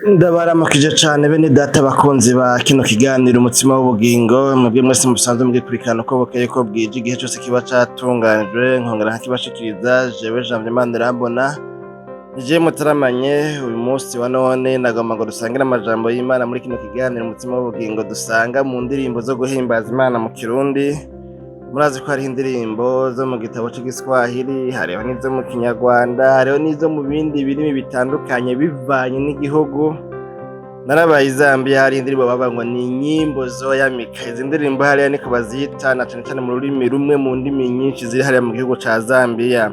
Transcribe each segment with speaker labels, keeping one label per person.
Speaker 1: Ndabaramukije cane bene data bakunzi ba kino kiganiro umutsima w'ubugingo, mwebwe mwese musanzwe mugikurikirana uko bukeye ko bwije igihe cose kiba catunganijwe nkongera nkakibashikiriza jewe Janvier Manirambona nije mutaramanye uyu munsi wa none nagomba ngo dusangire amajambo y'Imana muri kino kiganiro umutsima w'ubugingo dusanga mu ndirimbo zo guhimbaza Imana mu Kirundi. Murazi ko hari indirimbo zo mu gitabo c'igiswahili, hariho n'izo mu kinyarwanda, hariho n'izo mu bindi birimi bitandukanye bivanye n'igihugu. Narabaye i Zambia, hari indirimbo bavuga ngo ni inyimbo zoyamika. Izi ndirimbo hariya niko bazita na cane cane mu rurimi rumwe mu ndimi nyinshi ziri hariya mu gihugu ca Zambia.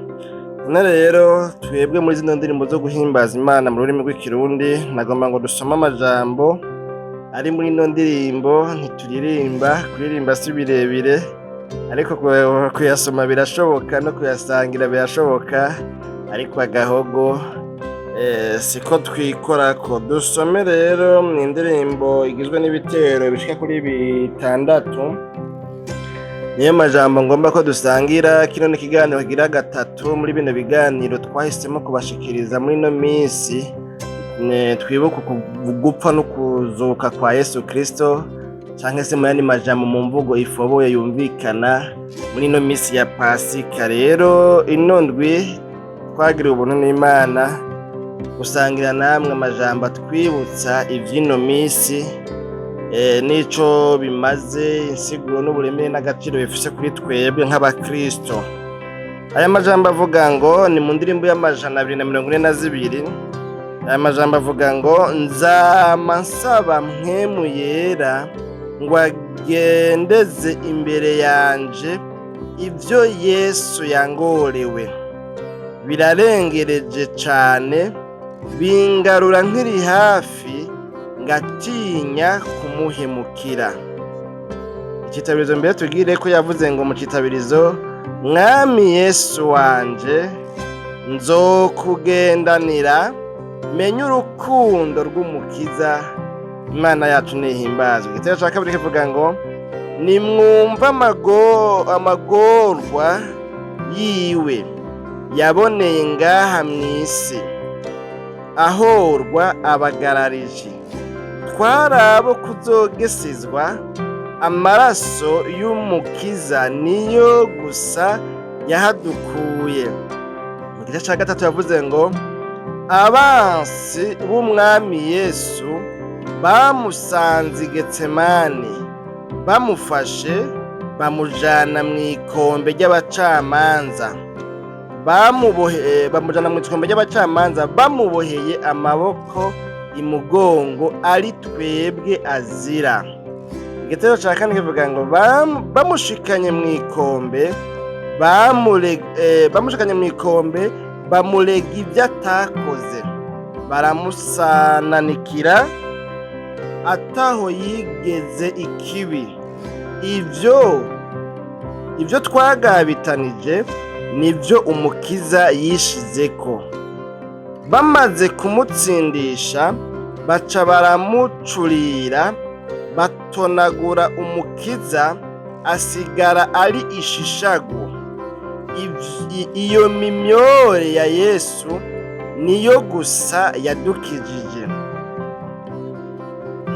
Speaker 1: None rero twebwe muri zino ndirimbo zo guhimbaza Imana mu rurimi rw'ikirundi nagomba ngo dusome amajambo ari muri ino ndirimbo. Ntituririmba, kuririmba si birebire ariko kuyasoma birashoboka no kuyasangira birashoboka, ariko agahogo siko twikorako. Dusome rero mu indirimbo igizwe n'ibitero bishika kuri 6. Niyo majambo ngomba ko dusangira. Kino ni ikiganiro kigira gatatu muri bino biganiro twahisemo kubashikiriza muri ino minsi. Twibuka gupfa no kuzuka kwa Yesu Kristo, canke se muyandi majambo mu mvugo ifoboye yumvikana muri ino misi ya Pasika. Rero ino ndwi twagiriwe ubuntu n'Imana gusangira namwe amajambo atwibutsa ivy'ino misi, n'ico bimaze, insiguro n'uburemere n'agaciro bifise kuri twebwe nk'abakristo. Aya majambo avuga ngo ni mu ndirimbo y'amajana 242. Aya majambo avuga ngo nzama nsaba mpwemu yera ngo agendeze imbere yanje ivyo Yesu yangorewe, birarengereje cane, bingarura nkiri hafi, ngatinya kumuhemukira. Ikitabirizo mbere tugire ko yavuze ngo mu kitabirizo, Mwami Yesu wanje nzokugendanira, menye urukundo rw'umukiza, Imana yacu nihimbazwe. Igitero ca kabiri kivuga ngo nimwumva amagorwa yiwe yaboneye ngaha mw'isi, ahorwa abagararije. Twarabo kuzogesezwa, amaraso y'umukiza niyo gusa yahadukuye. Mu gice ca gatatu yavuze ngo abansi b'umwami Yesu bamusanze i Getsemani, bamufashe bamujana mw'ikombe ry'abacamanza, bamuboheye amaboko imugongo, ari twebwe azira. Igitero ca kane kivuga ngo bamushikanye mw'ikombe, bamurega ibyo atakoze, baramusananikira ataho yigeze ikibi. Ivyo twagabitanije nivyo umukiza yishizeko. Bamaze kumutsindisha baca baramucurira, batonagura umukiza, asigara ari ishishagu. Iyo mimyore ya Yesu niyo gusa yadukijije.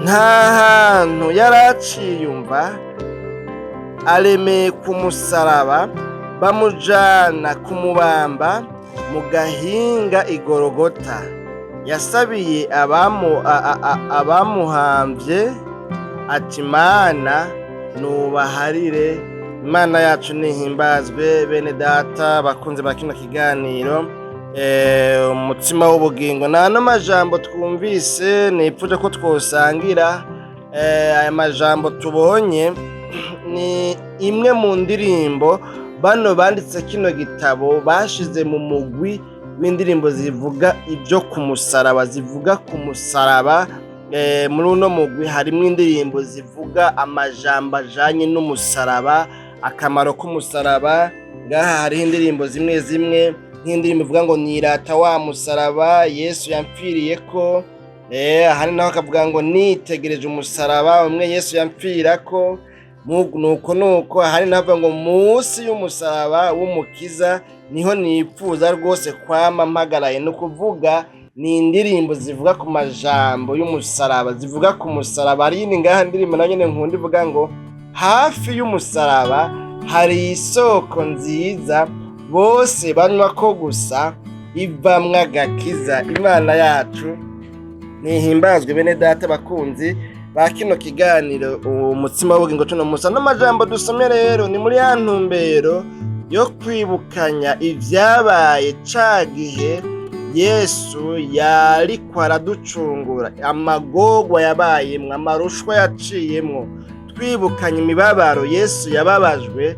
Speaker 1: Nta hantu yaraciyumva, aremeye ku musaraba, bamujana kumubamba mu gahinga igorogota. Yasabiye abamuhamvye ati Mana nubaharire. Imana yacu nihimbazwe. Bene data bakunze ba kino kiganiro umutsima w'ubugingo, nano majambo twumvise nipfuje ko twosangira. Aya majambo tubonye ni imwe mu ndirimbo bano banditse kino gitabo bashize mu mugwi w'indirimbo zivuga ibyo ku musaraba, zivuga ku musaraba. Muri uno mugwi harimo indirimbo zivuga amajambo ajanye n'umusaraba, akamaro k'umusaraba. Ngaha hariho indirimbo zimwe zimwe nk'indirimbo ivuga ngo nirata wa musaraba Yesu yampfiriyeko. Hari naho akavuga ngo nitegereje umusaraba umwe Yesu yampfirako. Nuko hari naho ngo munsi y'umusaraba w'umukiza niho nipfuza rwose kwama mpagaraye. No kuvuga ni indirimbo zivuga ku majambo y'umusaraba, zivuga ku musaraba. Ari yindi ngaha ndirimbo na nyene nkunda ivuga ngo hafi y'umusaraba hari isoko nziza bose banywa ko gusa ivamwo agakiza. Imana yacu nihimbazwe bene data bakunzi ba kino kiganiro umutsima w'ubugingo cuno musa. N'amajambo dusomye rero ni muri ya ntumbero yo kwibukanya ivyabaye ca gihe Yesu yariko araducungura, amagorwa yabayemwo, amarushwa yaciyemwo, twibukanya imibabaro Yesu yababajwe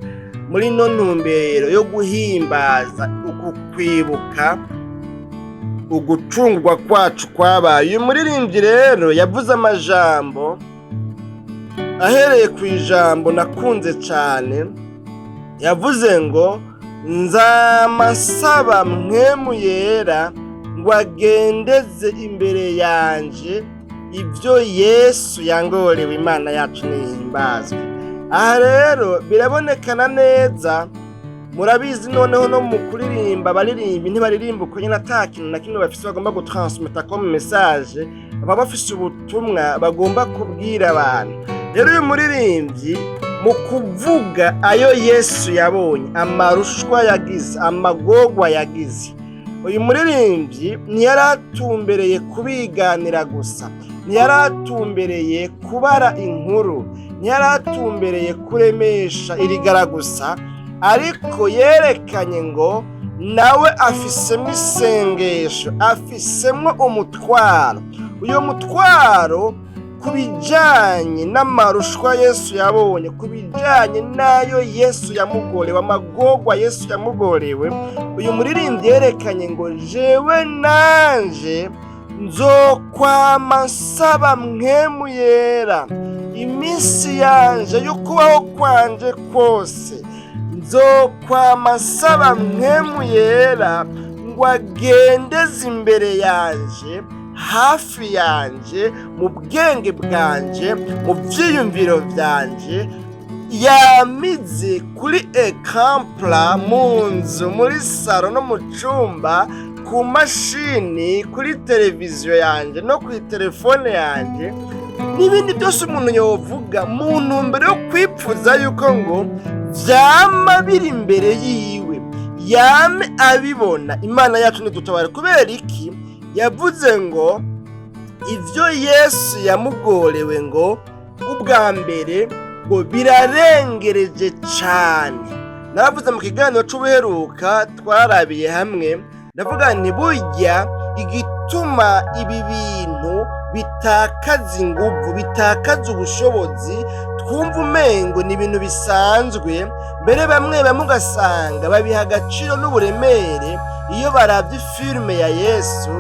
Speaker 1: muri no ntumbero yo guhimbaza uku kwibuka ugucungurwa kwacu kwabaye. Uyu muririmbyi rero yavuze amajambo ahereye ku ijambo nakunze cane, yavuze ngo Nzama nsaba mpwemu yera ngo agendeze imbere yanje ibyo Yesu yangorewe. Imana yacu nihimbazwe. Aha rero birabonekana neza, murabizi noneho no mu kuririmba abaririmbi ntibaririmba uko nyine ata kintu na kimwe bafise bagomba gutransmeta comme message, baba bafise ubutumwa bagomba kubwira abantu. Rero uyu muririmbyi mu kuvuga ayo Yesu yabonye, amarushwa yagize, amagorwa yagize, uyu muririmbyi ntiyaratumbereye kubiganira gusa, ntiyaratumbereye kubara inkuru, ntiyaratumbereye kuremesha irigara gusa, ariko yerekanye ngo nawe afisemwo isengesho, afisemwo umutwaro. Uyo mutwaro kubijanye n'amarushwa Yesu yabonye, kubijanye nayo Yesu yamugorewe, amagorwa Yesu yamugorewe, uyu muririmbyi yerekanye ngo jewe nanje nzokwama nsaba mpwemu yera iminsi yanje yo kubaho kwanje kose, nzokwama nsaba mpwemu yera ngo agendeze imbere yanje, hafi yanje, mu bwenge bwanje, mu vyiyumviro vyanje, yamize kuri ecran plat, mu nzu, muri saro no mu cumba, ku mashini, kuri televiziyo yanje no kuri telefone yanje, n'ibindi byose umuntu yovuga mu ntumbero yo kwipfuza yuko ngo vyama biri imbere yiwe, yame abibona. Imana yacu nidutabare. Kubera iki? Yavuze ngo ivyo Yesu yamugorewe ngo ubwa mbere ngo birarengereje cane. Naravuze mu kiganiro c'ubuheruka twarabiye hamwe, ndavuga nti burya igituma ibi bintu bitakaza inguvu, bitakaza ubushobozi, twumva umengo ni ibintu bisanzwe, mbere bamwe bamwe ugasanga babiha agaciro n'uburemere iyo baravye filime ya Yesu,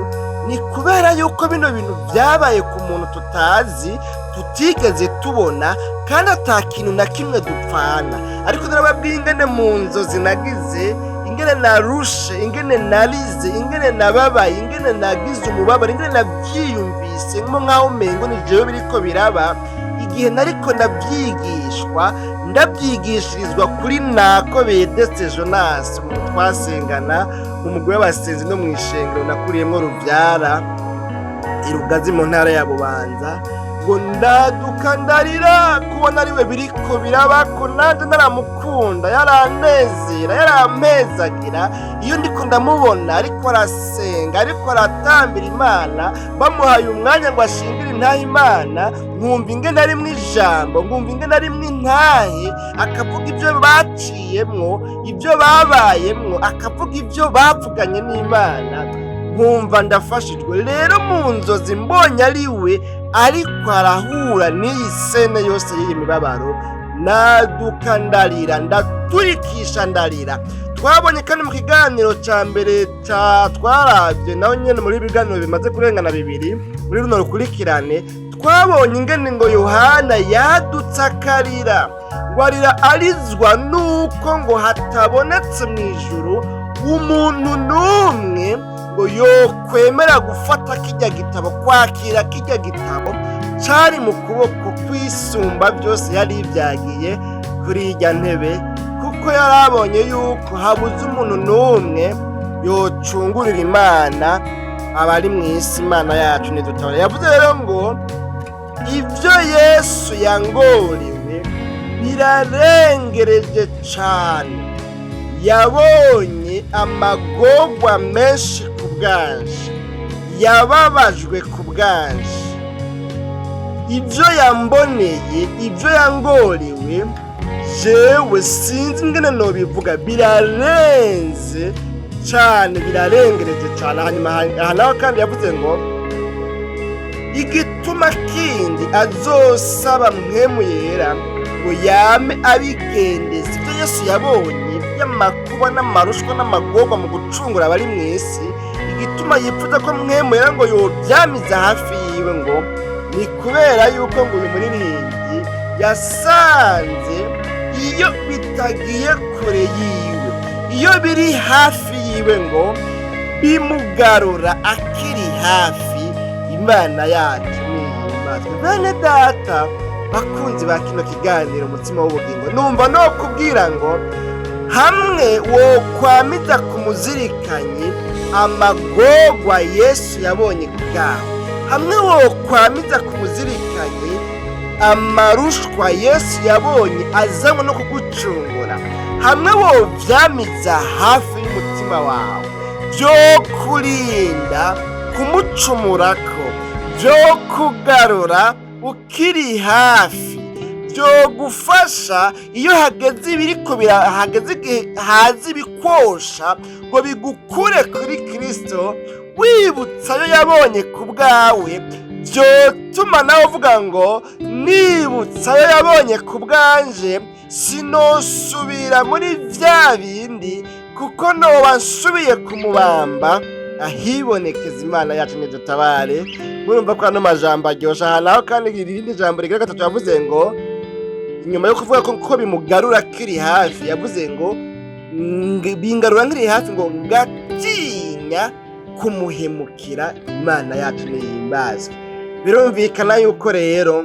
Speaker 1: ni kubera yuko bino bintu vyabaye ku muntu tutazi, tutigeze tubona, kandi ata kintu na kimwe dupfana. Ariko narababwiye ingene mu nzozi nagize, ingene narushe, ingene narize, ingene nababaye, ingene nagize umubabaro, ingene navyiyumvise nk'aho umengo ni jewe biriko biraba, igihe nariko ndavyigishwa, ndavyigishirizwa kuri Nako Bedetse Jonas, umuntu twasengana, umugwi w'abasenzi no mw'ishengero nakuriyemwo Ruvyara irugazi mu ntara ya Bubanza, ngo ndaduka ndarira kubona ariwe biriko birabako, nanje naramukunda, yaranezera, yarampezagira iyo ndiko ndamubona ariko arasenga, ariko aratambira Imana, bamuhaye umwanya ngo ashingire intahe Imana, nkumva ingene arimwo ijambo, nkumva ingene arimwo intahe, akavuga ivyo baciyemwo, ivyo babayemwo, akavuga ivyo bavuganye n'Imana, nkumva ndafashijwe. Rero mu nzozi mbonye ariwe ariko arahura n'iyi sene yose y'iyi mibabaro, naduka ndarira, ndaturikisha ndarira. Twabonye kandi mu kiganiro ca mbere twaravye naho nyene muri ibiganiro bimaze kurengana 2 muri runo rukurikirane, twabonye ingene ngo Yohana yadutse akarira, ngo arira arizwa nuko ngo hatabonetse mw'ijuru umuntu n'umwe ngo yokwemera gufata kirya gitabo, kwakira kirya gitabo cari mu kuboko kwisumba byose yari ibyagiye kuri irya ntebe, kuko yarabonye yuko habuze umuntu n'umwe yocungurira Imana abari mu isi. Imana yacu nidutabare. Yavuze rero ngo ibyo Yesu yangorewe birarengereje cane, yabonye amagorwa menshi ku bwanje, yababajwe ku bwanje. Ibyo yamboneye, ibyo yangorewe, jewe sinzi ingene nobivuga, birarenze cane, birarengereje cane. Hanyuma aha naho kandi yavuze ngo igituma kindi azosaba mpwemu yera ngo yame abigendeza ibyo Yesu yabonye by'amakuba n'amarushwa n'amagorwa mu gucungura abari mu isi, igituma yifuza ko mpwemu yera ngo yovyamiza hafi yiwe, ngo ni kubera yuko ngo uyu muririmbyi yasanze iyo bitagiye kure yiwe, iyo biri hafi yiwe, ngo bimugarura akiri hafi. Imana yacu nihimbazwe. Bene data bakunzi ba kino kiganiro umutima w'ubugingo, numva no kubwira ngo hamwe wokwamiza ku muzirikanyi amagorwa Yesu yabonye ku bwawe, hamwe wokwamiza ku muzirikanyi amarushwa Yesu yabonye azanywe no kugucungura, hamwe wovyamiza hafi y'umutima wawe, byo kurinda kumucumurako, byo kugarura ukiri hafi, byo gufasha iyo hageze ibiriko hageze igihe haza ibikosha ngo bigukure kuri Kristo, wibutsa ayo yabonye ku bwawe, byotuma nawe uvuga ngo nibutsa ayo yabonye ku bwanje sinosubira muri vya bindi, kuko noba nsubiye kumubamba ahibonekeza. Imana yacu nidutabare. Murumva ko ano majambo aryosha. Aha naho kandi irindi jambo rigira gatatu yavuze ngo inyuma yo kuvuga ko bimugarura kiri hafi, yavuze ngo bingarura nkiri hafi, ngo ngatinya kumuhemukira. Imana yacu nihimbazwe. Birumvikana yuko rero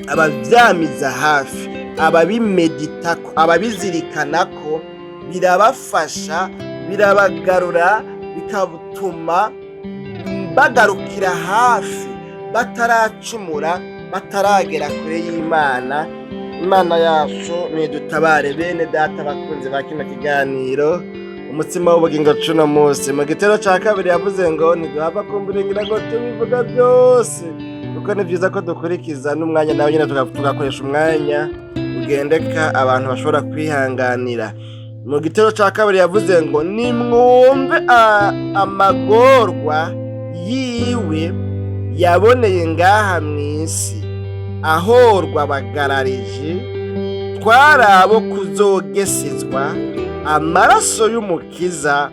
Speaker 1: abavyamiza hafi, ababimeditako, ababizirikanako, birabafasha, birabagarura, bikabutuma bagarukira hafi, bataracumura, bataragera kure y'Imana. Imana yacu nidutabare. Bene data bakunzi ba kino kiganiro umutima w'ubugingo cuno munsi, mu gitero ca kabiri yavuze ngo ntiduhava kumburingira ngo tubivuga byose, kuko ni vyiza ko dukurikiza n'umwanya nawe nyene tugakoresha umwanya ugendeka abantu bashobora kwihanganira. Mu gitero ca kabiri yavuze ngo nimwumve amagorwa yiwe yaboneye ngaha mw'isi, ahorwa abagararije, twari abo kuzogesezwa, amaraso y'umukiza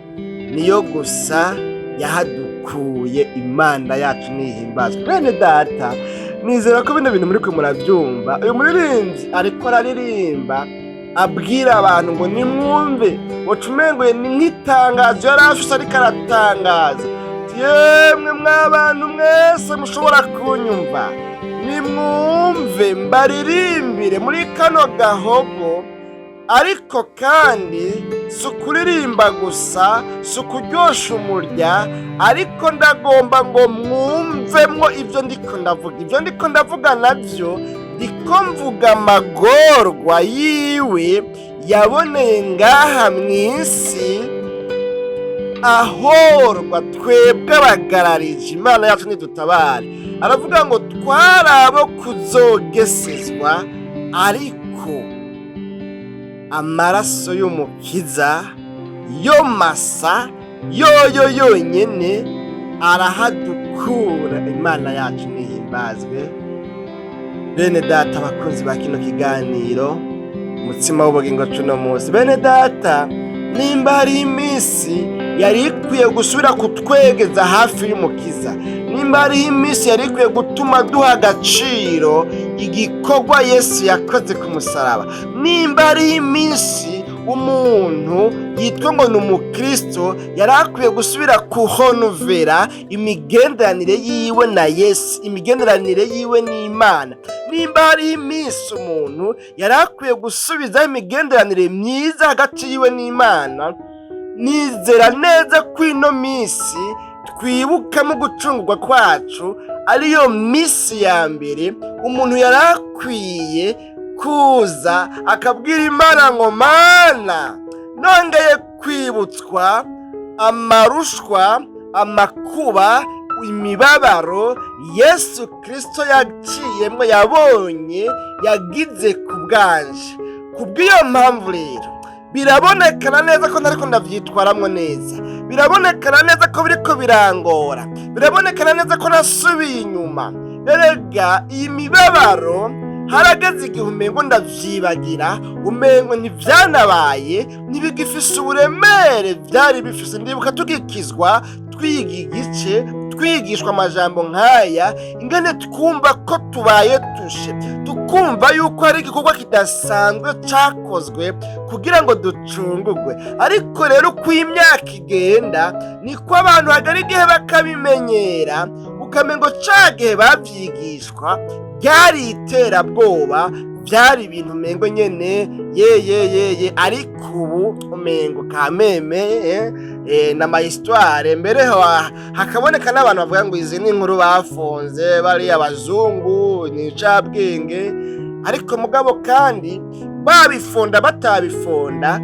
Speaker 1: niyo gusa yahadukuye. Imana yacu nihimbazwe. Bene data, nizera ko bino bintu muri ko murabyumva. Uyu muririmbyi ariko araririmba abwira abantu ngo nimwumve, wacumengoye ni nk'itangazo yari afise ariko aratangaza. Yemwe mw'abantu mwese mushobora kunyumva, nimwumve mbaririmbire muri kano gahogo, ariko kandi si ukuririmba gusa, si ukuryosha umurya, ariko ndagomba ngo mwumvemwo ibyo ndiko ndavuga. Ibyo ndiko ndavuga navyo ndiko mvuga amagorwa yiwe yaboneye ngaha mw'isi, ahorwa twebwe abagararije. Imana yacu nidutabare. Aravuga ngo twari abo kuzogesezwa, ariko amaraso y'umukiza yo masa yoyo yonyene arahadukura. Imana yacu nihimbazwe. Bene data bakunzi ba kino kiganiro umutima w'ubugingo cuno munsi, bene data, nimba hari iminsi yari ikwiye gusubira kutwegeza hafi y'umukiza, nimba hari iminsi yari ikwiye gutuma duha agaciro igikorwa Yesu yakoze ku musaraba, nimba hari iminsi umuntu yitwa ngo ni umukristo yari akwiye gusubira kuhonovera imigenderanire yiwe na Yesu, imigenderanire yiwe n'Imana, nimba hari iminsi umuntu yari akwiye gusubizaho imigenderanire myiza hagati yiwe n'Imana, nizera neza ko ino minsi twibuka mu gucungurwa kwacu ariyo misi ya mbere umuntu yari akwiye kuza akabwira Imana ngo Mana nongeye kwibutswa amarushwa, amakuba, imibabaro Yesu Kristo yaciyemwo, yabonye, yagize ku bwanje. Kubw'iyo mpamvu rero birabonekana neza ko ntariko ndavyitwaramwo neza, birabonekana neza ko biriko birangora, birabonekana neza ko nasubiye inyuma. Erega iyi mibabaro harageze igihe umengo ndavyibagira, umengo ntivyanabaye, ntibigifise uburemere vyari bifise. Ndibuka tugikizwa twiga igice, twigishwa amajambo nk'aya, ingene twumva ko tubaye tushe, tukumva yuko hari igikorwa kidasanzwe cakozwe kugira ngo ducungurwe. Ariko rero uko imyaka igenda niko abantu hagera igihe bakabimenyera, ukamengo ca gihe bavyigishwa byari iterabwoba, byari ibintu umengo nyene ye ariko ubu umengo kameme n'amahistware. Mbere hakaboneka n'abantu bavuga ngo izi ni inkuru bafonze bari abazungu, ni incabwenge. Ariko mugabo kandi babifonda batabifonda,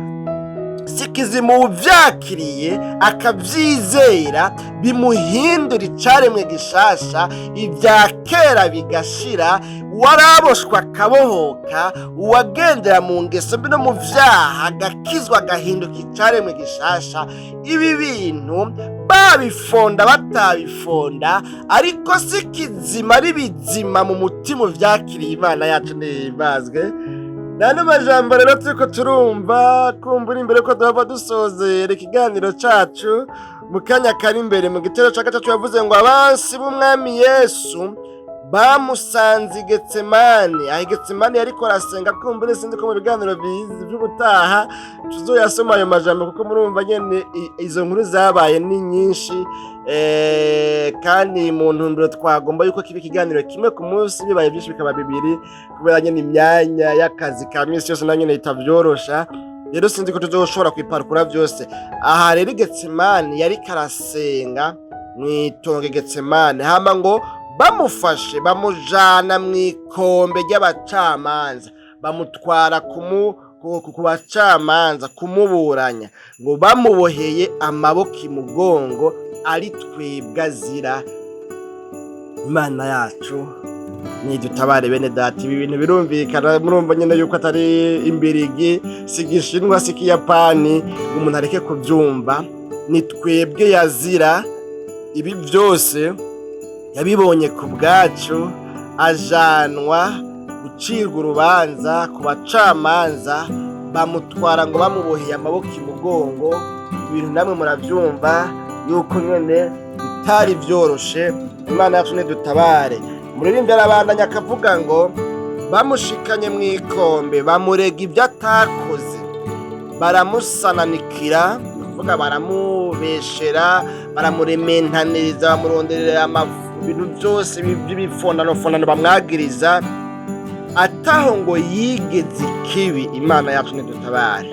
Speaker 1: sikizimu uvyakiriye akavyizera bimuhindura icaremwe gishasha, ivya kera bigashira, waraboshwa akabohoka, uwagendera mu ngeso mbi no mu vyaha agakizwa agahinduka icaremwe gishasha. Ibi bintu babifonda batabifonda, ariko si kizima ari bizima mu mutima uvyakiriye. Imana yacu nihimbazwe. Nano majambo rero turiko turumva kumbura imbere ko duhava dusozera ikiganiro cacu mu kanya kari imbere. Mu gitero ca gatatu yavuze ngo abansi b'umwami Yesu bamusanze i Getsemani. Aho i Getsemani yariko arasenga, kumbura sinzi ko mu biganiro vy'ubutaha tuzoyasoma ayo majambo, kuko murumva nyene izo nkuru zabaye ni nyinshi. Kandi mu ntumbero twagomba yuko kiba ikiganiro kimwe ku munsi, bibaye byinshi bikaba bibiri, kubera nyene imyanya y'akazi ka minsi yose na nyene itavyorosha. Rero sinzi ko tuzoshobora kwiparukura vyose. Aha rero i Getsemani yariko arasenga mw'itongo Getsemani, hama ngo bamufashe bamujana mw'ikombe ry'abacamanza, bamutwara ku bacamanza kumuburanya, ngo bamuboheye amaboko imugongo, ari twebwe azira. Imana yacu nidutabare bene data. Ibi bintu birumvikana, murumva nyine yuko atari imbirigi, si Gishinwa, si Kiyapani, umuntu areke kubyumva. Ni twebwe yazira. Ibi byose yabibonye ku bwacu, ajanwa gucirwa urubanza ku bacamanza, bamutwara ngo bamuboheye amaboko imugongo. Ibintu namwe murabyumva yuko nyene bitari vyoroshe. Imana yacu nidutabare. Umuririmbyi arabandanya akavuga ngo bamushikanye mw'ikombe, bamurega ibyo atakoze, baramusananikira, kuvuga baramubeshera, baramurementaniriza, bamuronderera ibintu byose by'ibifondano bamwagiriza, ataho ngo yigeze ikibi. Imana yacu nidutabare.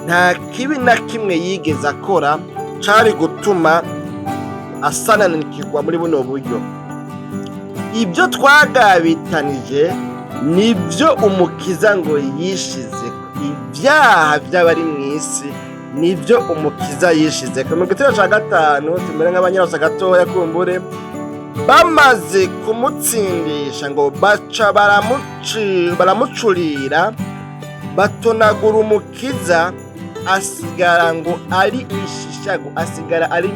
Speaker 1: Nta kibi na kimwe yigeze akora cari gutuma asananikirwa muri buno buryo. Ibyo twagabitanije nibyo umukiza ngo yishize. Ibyaha by'abari mu isi nibyo umukiza yishize. Mu gitero ca gatanu tumere nk'abanyarose gatoya, kumbure bamaze kumutsindisha ngo baca baramucurira, batonagura umukiza, asigara ngo ari ishishago, asigara ari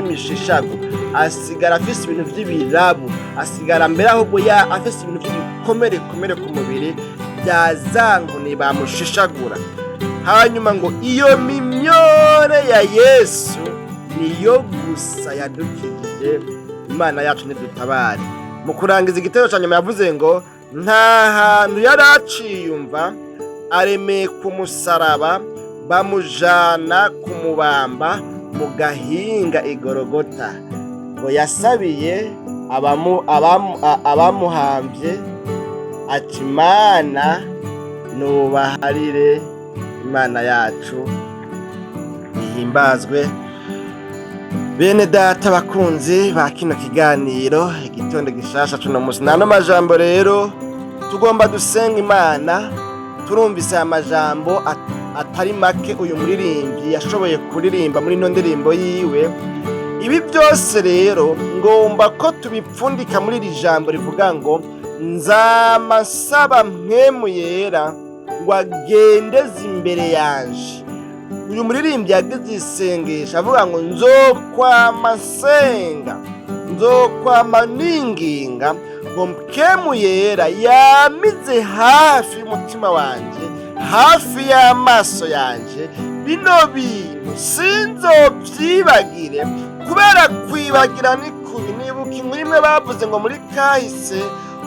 Speaker 1: mishishago, asigara afise ibintu vy'ibirabu, asigara mbere ahubwo afise ibintu vy'ibikomere ku mubiri bya zankuni bamushishagura. Hanyuma ngo iyo mimyore ya Yesu niyo gusa yadukijije. Imana yacu nidutabare. Mu kurangiza igitero ca nyuma yavuze ngo nta hantu yari aciyumva, aremeye ku musaraba, bamujana kumubamba mu gahinga igorogota, ngo yasabiye abamuhambye ati Mana nubaharire. Imana yacu ihimbazwe. Bene data bakunzi ba kino kiganiro igitondo gishasha cuno musi nano majambo rero tugomba dusenga Imana. Turumvise amajambo atari make uyu muririmbyi yashoboye kuririmba muri no ndirimbo yiwe. Ibi byose rero ngomba ko tubipfundika muri iri jambo rivuga ngo Nzama nsaba mpwemu yera ngo agendeze imbere yanje. Uyu muririmbyi yagize isengesho avuga ngo nzokwama nsenga, nzokwama ninginga ngo mpwemu yera yamize hafi y'umutima wanje, hafi y'amaso yanje. Bino bintu sinzovyibagire, kubera kwibagira ni kubi. Nibuka inkuru imwe bavuze ngo muri kahise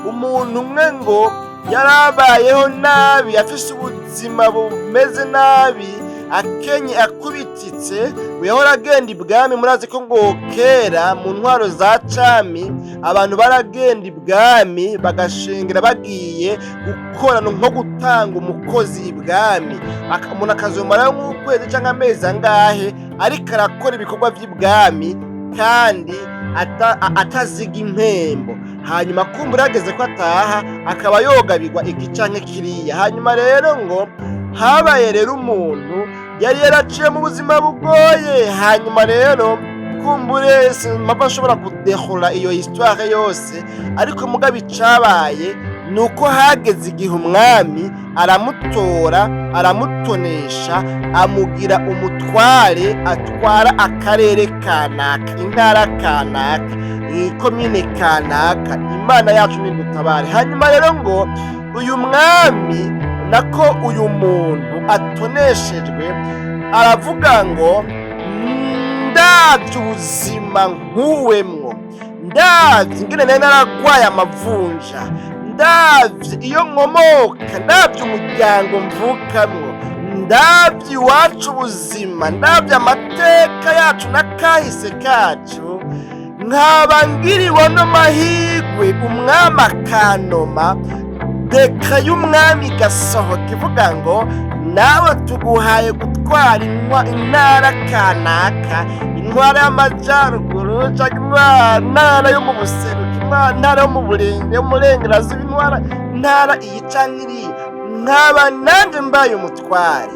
Speaker 1: umuntu umwe ngo yarabayeho nabi, afise ubuzima bumeze nabi, akenye akubititse, yahora agenda ibwami. Murazi ko ngo kera mu ntwaro za cami abantu baragenda ibwami bagashengera bagiye gukorana nko gutanga umukozi ibwami. Umuntu akazomarayo nk'ukwezi canke amezi angahe ariko arakora ibikorwa vy'ibwami kandi ataziga impembo. Hanyuma kumbura yageze ko ataha akaba yogabirwa iki canke kiriya. Hanyuma rero ngo habaye rero umuntu yari yaraciye mu buzima bugoye. Hanyuma rero kumbure simpamvu nshobora kudehura iyo histoire yose, ariko mugabe icabaye nuko hageze igihe umwami aramutora, aramutonesha, amugira umutware atwara akarere kanaka, intara kanaka, ikomine kanaka. Imana yacu nidutabare. Hanyuma rero ngo uyu mwami nako uyu muntu atoneshejwe aravuga ngo ndavye ubuzima nkuwemwo, ndavye ingene nari naragwaye amavunja, ndavye iyo nkomoka, ndavye umuryango mvukamwo, ndavye iwacu ubuzima, ndavye amateka yacu n'akahise kacu, nkaba ngiriwe n'amahigwe umwami akanoma, deka y'umwami gasohoka ivuga ngo nawe tuguhaye gutwara intara kanaka, intwara y'amajyaruguru canke intara yo mu buseruko, intara yo mu burengerazuba, intara iyi canke iriya. Nkaba nanje mbaye umutware,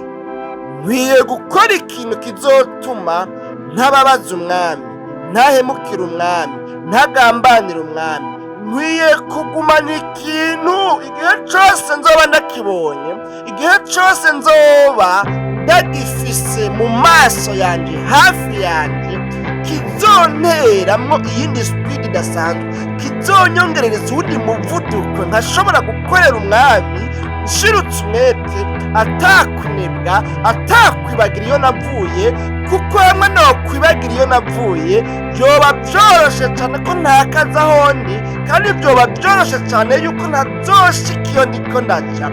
Speaker 1: nkwiye gukora ikintu kizotuma ntababaza umwami, ntahemukira umwami, ntagambanira umwami. Nkwiye kugumana ikintu igihe cose nzoba ndakibonye, igihe cose nzoba ndagifise mu maso yanje, hafi yanje, kizonteramwo iyindi speed idasanzwe, kizonyongerereza uwundi muvuduko nkashobora gukorera umwami nshirutse umwete, atakunebwa, atakwibagira iyo navuye. Kuko hamwe nokwibagira iyo navuye vyoba vyoroshe cane ko ntakaza ahondi, kandi vyoba vyoroshe cane yuko ntazoshika iyo ndiko ndaja.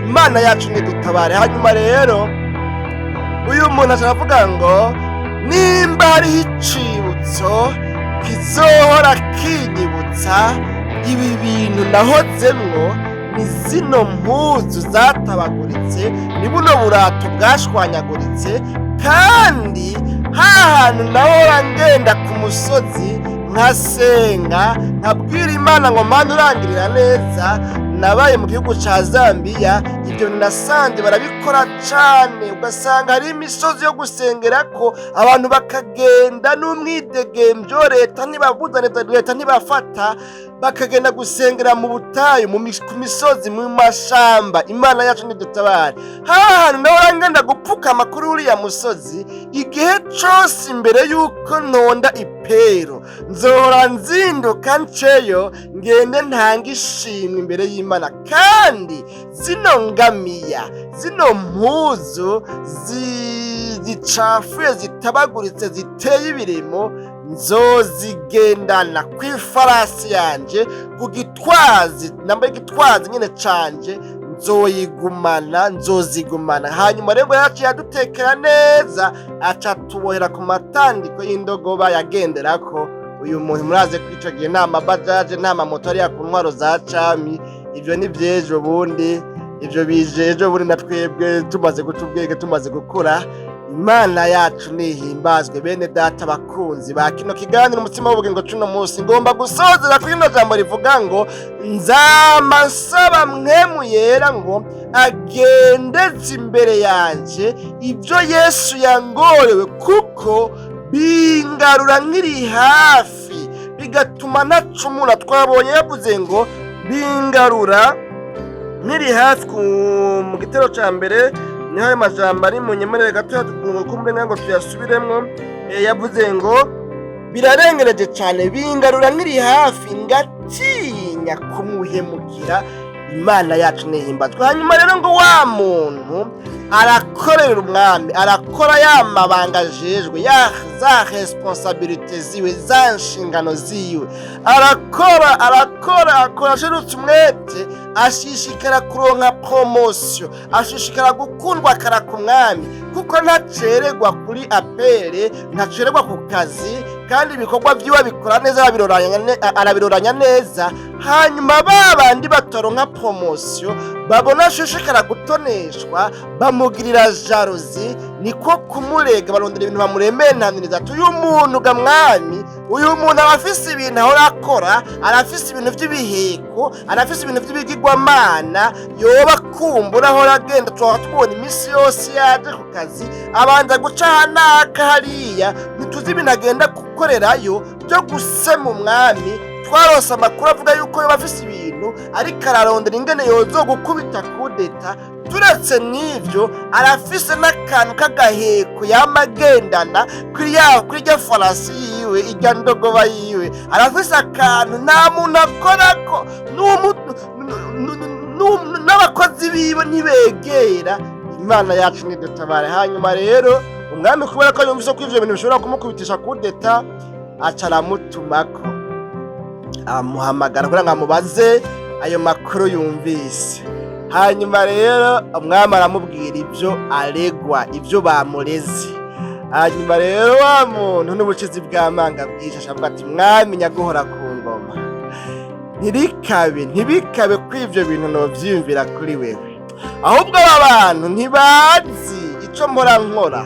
Speaker 1: Imana yacu nidutabare. Hanyuma rero uyu muntu aravuga ngo nimba hariho icibutso kizohora kinyibutsa ibi bintu nahozemwo, ni zino mpuzu zatabaguritse, ni buno burato bwashwanyaguritse, kandi hahantu nahora ngenda ku musozi nkasenga nkabwira Imana ngo Mana urangirira neza. Nabaye mu gihugu ca Zambia, ibyo bintu nasanze barabikora cane, ugasanga hari imisozi yo gusengerako, abantu bakagenda n'umwidegemvyo, leta ntibabuza, leta ntibafata, bakagenda gusengera mu butayu, ku misozi, mu mashamba. Imana yacu nidutabare. Hahantu nahora ngenda gupfukama kuri uriya musozi, igihe cose imbere yuko ntonda ipero nzohora nzinduka nceyo ngende ntanga ishimwe imbere y'Imana. Kandi zino ngamiya, zino mpuzu zicafuye, zitabaguritse, ziteye ibiremo, nzozigendana kw'ifarasi yanje, ku gitwazi, nambaye igitwazi nyene canje, nzozigumana. Hanyuma rero yacu yadutekera neza, aca tubohera ku matandiko y'indogoba yagenderako. Uyu muntu muraze kwico gihe nta mabajaje, nta mamoto ari ku ntwaro za cami. Ivyo ni vyejo bundi, ivyo bije ejo bundi na twebwe tumaze gutubwege, tumaze gukura. Imana yacu nihimbazwe. Bene data bakunzi ba kino kiganiro umutima w'ubugingo cuno munsi, ngomba gusozera kuri ino jambo rivuga ngo nzama nsaba mwemu yera ngo agendeze imbere yanje ibyo Yesu yangorewe, kuko bingarura nkiri hafi bigatuma ntacumura. Twabonye yavuze ngo bingarura nkiri hafi mu gitero cya mbere, niho ayo majambo ari mu nyemerere gato kumbe ngo tuyasubiremo. Yavuze ngo birarengereje cyane, bingarura nkiri hafi ngatinya kumuhemukira. Imana yacu nihimbazwe. Hanyuma rero ngo wa muntu arakorera umwami, arakora ya mabanga ajejwe, za responsabilite ziwe, za nshingano ziwe, arakora ashirutse umwete, ashishikara kuronka promotion, ashishikara gukundwa karaka umwami, kuko ntacererwa kuri apere, ntacererwa ku kazi, kandi ibikorwa byiwe bikora neza, arabiroranya neza. Hanyuma babandi batoronka promotion babona ashishikara gutoneshwa, bamugirira jalousie, niko kumurega, barondera ibintu bamurementaniriza ati uyu muntu ga mwami, uyu muntu arafise ibintu ahora akora, arafise ibintu by'ibiheko, arafise ibintu by'ibigirwamana, yoba kumbura ahora agenda tubona iminsi yose yaje ku kazi, abanza guca hanaka hariya, ntituzi ibintu agenda gukorerayo byo gusema umwami. Twarose amakuru avuga yuko yoba afise ibintu ariko ararondera ingene yozo gukubita kudeta. Turetse n'ivyo, arafise n'akantu k'agaheko yamagendana kuri rya farasi yiwe, irya ndogoba yiwe, arafise akantu nta muntu akorako, n'abakozi biwe ntibegera. Imana yacu nidutabare. Hanyuma rero umwami kubera ko yumvise ko ivyo bintu bishobora kumukubitisha kudeta, aca aramutumako, amuhamagara kugira ngo amubaze ayo makuru yumvise. Hanyuma rero umwami aramubwira ibyo aregwa, ibyo bamureze. Hanyuma rero wa muntu n'ubucizi bw'amanga bwinshi ashavuga ati mwami nyaguhora ku ngoma, ntibikabe ko ivyo bintu novyiyumvira kuri wewe, ahubwo aba bantu ntibazi ico mpora nkora.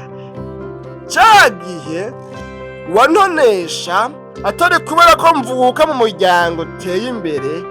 Speaker 1: Ca gihe wantonesha atari kubera ko mvuka mu muryango uteye imbere,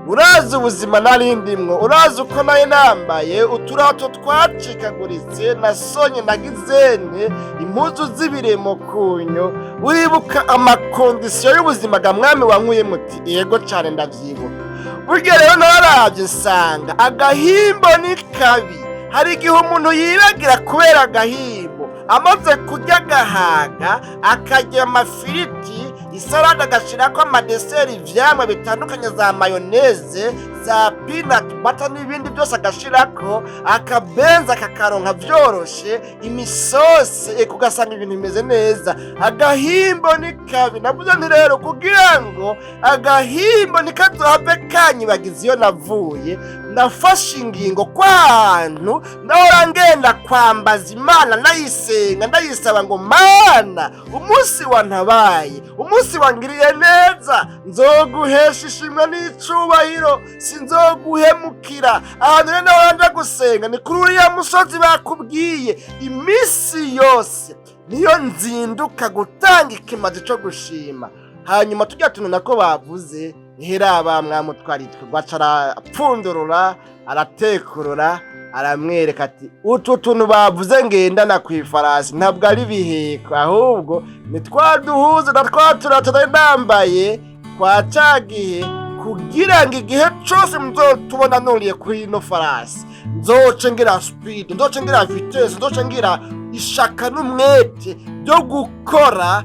Speaker 1: urazi ubuzima narindimwo, urazi uko nayo nambaye uturato twacikaguritse, nasonye nagizene impuzu z'ibiremo kunyo, uribuka amakondisiyo y'ubuzima ga mwami wankuye muti yego cane ndavyibuka. Burya rero naravye nsanga agahimbo ni kabi. Hari igihe umuntu yibagira kubera agahimbo, amaze kurya agahaga, akarya amafiriti, isarada agashirako amadeseri, ivyamwa bitandukanye, za mayoneze, za peanut butter n'ibindi byose agashirako, akabenza kakaronka vyoroshe, imisose, kugasanga ibintu bimeze neza. Agahimbo ni kabi. Navuze nti rero kugira ngo agahimbo nikazohave kanyibagiza iyo navuye, nafashe ingingo kw'ahantu ndahora ngenda kwambaza Imana, ndayisenga, ndayisaba ngo Mana, umunsi wantabaye, umunsi wangiriye neza, nzoguhesha ishimwe n'icubahiro, sinzoguhemukira. Ahantu rero ndahora nja gusenga ni kuri uriya musozi bakubwiye, iminsi yose niyo nzinduka gutanga ikimazi co gushima. Hanyuma tujya tuntu nako bavuze, hera bamwamutwaritwe, gwaca arapfundurura, aratekurura, aramwereka ati utu tuntu bavuze ngendana kw'ifarasi ntabwo ari biheko, ahubwo ni twaduhuze na twaturato ndambaye kwa cagihe, kugira ngo igihe cose muzotubona nuriye kuri ino farasi nzoce ngira speed, nzoce ngira vitesse, nzoce ngira ishaka n'umwete byo gukora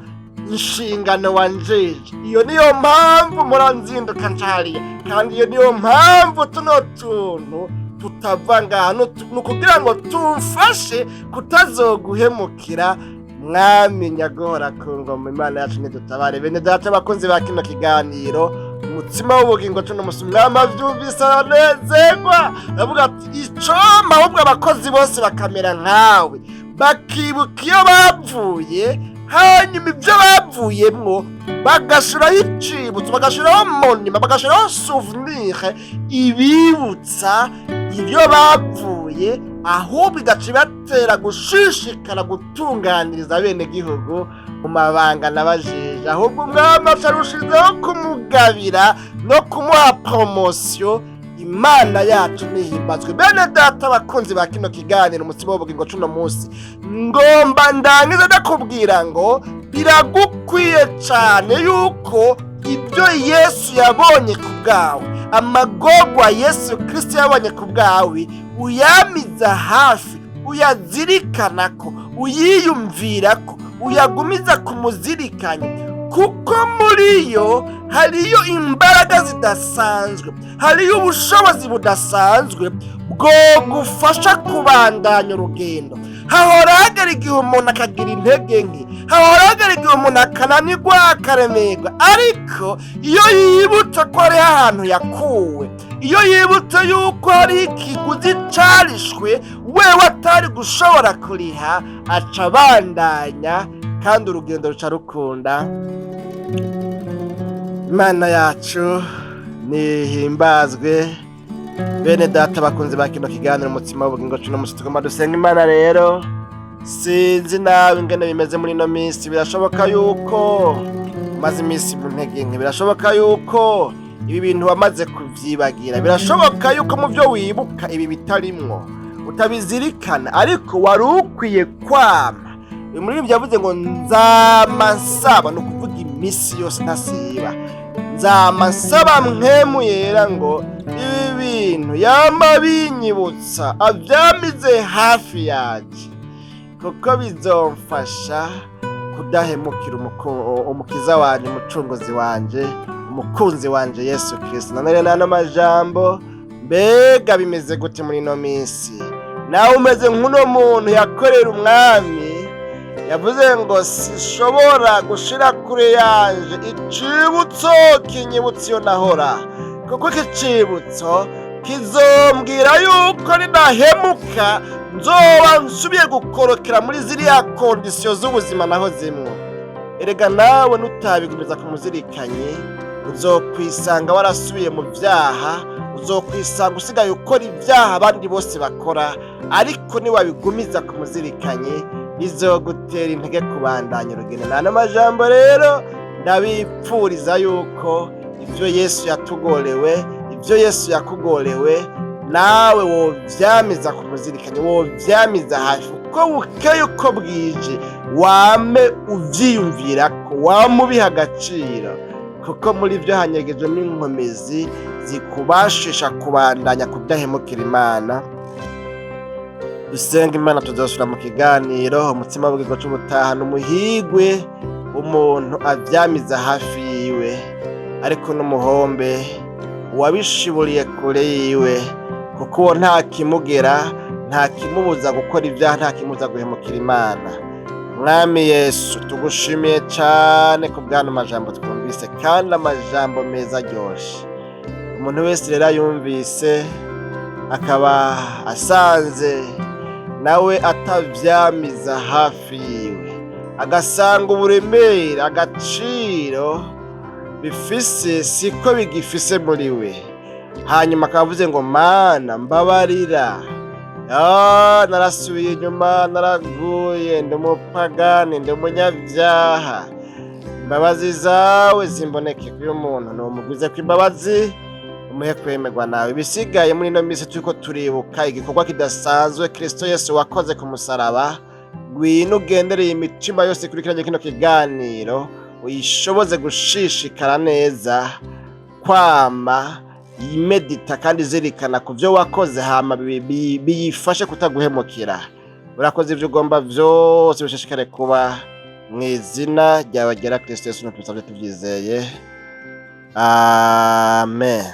Speaker 1: inshingano wanjeje. Iyo niyo mpamvu muranzinduka ncariya, kandi iyo niyo mpamvu tuno tuntu tutava ngaha, nukugira ngo tumfashe kutazoguhemukira. Mwami nyaguhora ku ngoma, Imana yacu nidutabare. Bene data bakunzi ba kino kiganiro umutima w'ubugingo cuno musi, mwami avyumvise aranezerwa, avuga ati icoma ahubwo abakozi bose bakamera nkawe, bakibuka iyo bavuye, hanyuma ibyo bavuyemwo bagashiraho icibutso, bagashiraho monima, bagashiraho souvenir ibibutsa ibyo bavuye, ahubwo igaca ibatera gushishikara gutunganiriza bene gihugu mu mabanga n'abajeje, ahubwo umwami acarushizeho kumugabira no kumuha promosiyo. Imana yacu nihimbazwe. Bene data bakunzi ba kino kiganiro umutima w'ubugingo cuno munsi, ngomba ndangiza ndakubwira ngo biragukwiye cyane yuko ibyo Yesu yabonye ku bwawe, amagorwa Yesu Kristo yabonye ku bwawe, uyamiza hafi, uyazirikanako, uyiyumvirako, uyagumiza kumuzirikanya, kuko muri yo hariyo imbaraga zidasanzwe, hariyo ubushobozi budasanzwe bwo gufasha kubandanya urugendo. Hahora hagera igihe umuntu akagira intege nke, hahora hagera igihe umuntu akananirwa akaremerwa, ariko iyo yibutse ko hariho ahantu yakuwe, iyo yibutse yuko hari ikiguzi carishwe wewe atari gushobora kuriha, aca abandanya kandi urugendo ruca rukunda. Imana yacu nihimbazwe. Bene data bakunze ba kino kiganiro umutima w'ubugingo cuno munsi tugomba dusenga Imana. Rero sinzi nawe ingene bimeze muri ino minsi, birashoboka yuko umaze iminsi mu ntege nke, birashoboka yuko ibi bintu wamaze kuvyibagira, birashoboka yuko mu vyo wibuka ibi bitarimwo utabizirikana, ariko wari ukwiye kwama. Muri ibyo yavuze ngo nzama nsaba, ni ukuvuga iminsi yose ntasiba. Nzama nsaba mpwemu yera ngo ibi bintu yama binyibutsa avyamize hafi yanje, kuko bizomfasha kudahemukira umukiza wanje, umucunguzi wanje, umukunzi wanje Yesu Kristo. Nanone n'ano majambo, mbega bimeze gute muri ino minsi? Nawe umeze nk'uno muntu yakorera umwami, yavuze ngo sishobora gushira kure yanje icibutso kinyibutsa iyo nahora, kuko ikicibutso kizombwira yuko ninahemuka nzoba nsubiye gukorokera muri ziriya kondisiyo z'ubuzima naho zimwo. Erega nawe nutabigumiza kumuzirikanye, uzokwisanga warasubiye mu vyaha, uzokwisanga usigaye ukora ibyaha abandi bose bakora, ariko niwabigumiza kumuzirikanye bizogutera intege kubandanya urugendo. N'ano majambo rero ndabipfuriza yuko ibyo Yesu yatugorewe, ibyo Yesu yakugorewe, nawe wovyamiza kumuzirikanya, wovyamiza hafi, uko bukeye uko bwije wame uvyiyumvirako, wame ubiha agaciro, kuko muri byo hanyegejemo inkomezi zikubashisha kubandanya kudahemukira Imana. Dusenga Imana, tuzosubira mu kiganiro umutima w'ubugingo c'ubutahana umuhigwe umuntu avyamiza hafi yiwe, ariko n'umuhombe wabishiburiye kure yiwe, kuko uwo nta kimugera, nta kimubuza gukora ibyaha, nta kimubuza guhemukira Imana. Mwami Yesu, tugushimiye cyane ku bw'ano majambo twumvise, kandi amajambo meza aryoshe. Umuntu wese rero yumvise akaba asanze nawe atavyamiza hafi yiwe, agasanga uburemere, agaciro bifise siko bigifise muri we, hanyuma akavuze ngo Mana mbabarira, narasubiye inyuma, naraguye, ndi umupagani, ndi umunyabyaha, imbabazi zawe zimboneke kuri uyu muntu, numugwize ko imbabazi umuhe kwemerwa nawe. Ibisigaye muri ino minsi turiko turibuka igikorwa kidasanzwe Kristo Yesu wakoze ku musaraba, ngwino ugendereye imitima yose ikurikiranye kino kiganiro, uyishoboze gushishikara neza, kwama yimedita kandi zirikana ku byo wakoze, hama biyifashe kutaguhemukira. Urakoze ibyo ugomba byose, bishishikare kuba mu izina ryawe ryera Kristo Yesu, tubisabye tubyizeye, amen.